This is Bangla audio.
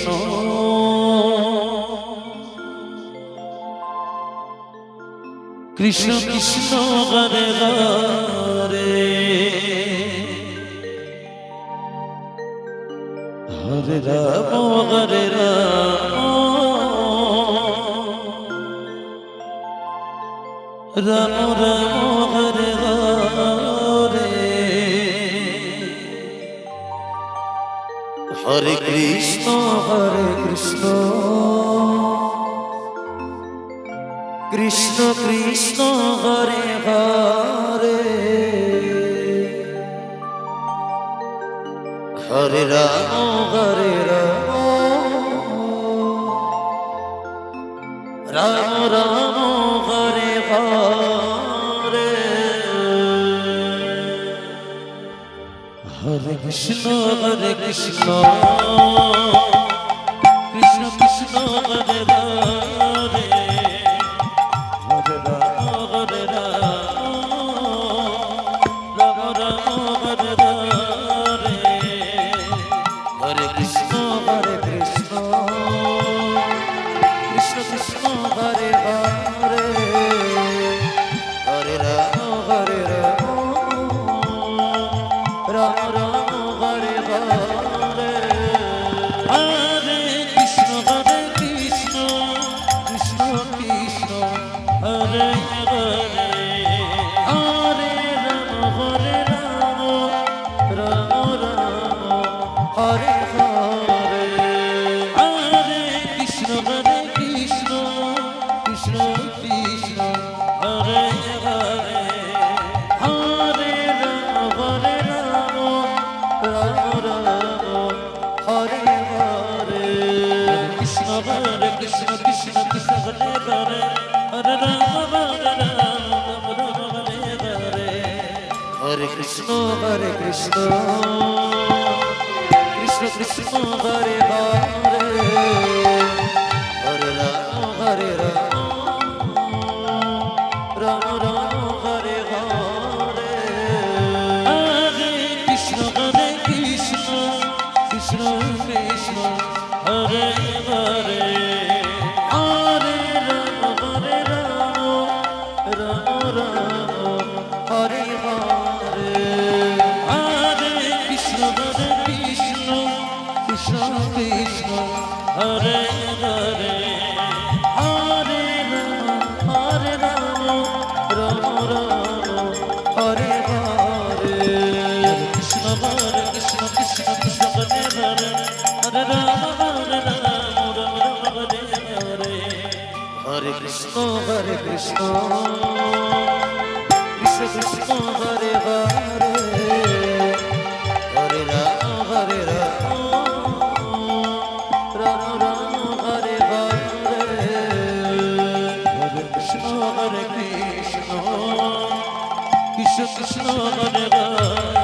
কৃষ্ণ কৃষ্ণ কৃষ্ণ হরে হরে হরে রাম হরে রাম রাম রাম হরে হরে হরে কৃষ্ণ কৃষ্ণ কৃষ্ণ হরে হরে হরে রাম রাম রাম হরে হরে হরে কৃষ্ণ কৃষ্ণ কৃষ্ণ হরে হরে হরে রাম হরে রাম রাম রাম হরে হরে হরে কৃষ্ণ কৃষ্ণ কৃষ্ণ হরে হরে হরে রাম রাম রাম হরে হরে হরে কৃষ্ণ কৃষ্ণ কৃষ্ণ হরে হরে হরে রাম রাম রাম হরে হরে হরে কৃষ্ণ কৃষ্ণ কৃষ্ণ হরে হরে হরে রাম রাম রাম হরে হরে কৃষ্ণ কৃষ্ণ হরে হরে হরে রাম হরে হরে হরে কৃষ্ণ কৃষ্ণ কৃষ্ণ হরে হরে হরে রাম রাম রাম হরে হরে হরে কৃষ্ণ কৃষ্ণ হরে হরে হরে রাম রাম রাম হরে হরে হরে কৃষ্ণ কৃষ্ণ হরে হরে হরে রাম রাম হরে হরে কৃষ্ণ কৃষ্ণ হরে হরে হরে রাম রাম হরে হরে হরে কৃষ্ণ কৃষ্ণ হরে হরে হরে রাম রাম রাম হরে হরে হরে কৃষ্ণ কৃষ্ণ হরে হরে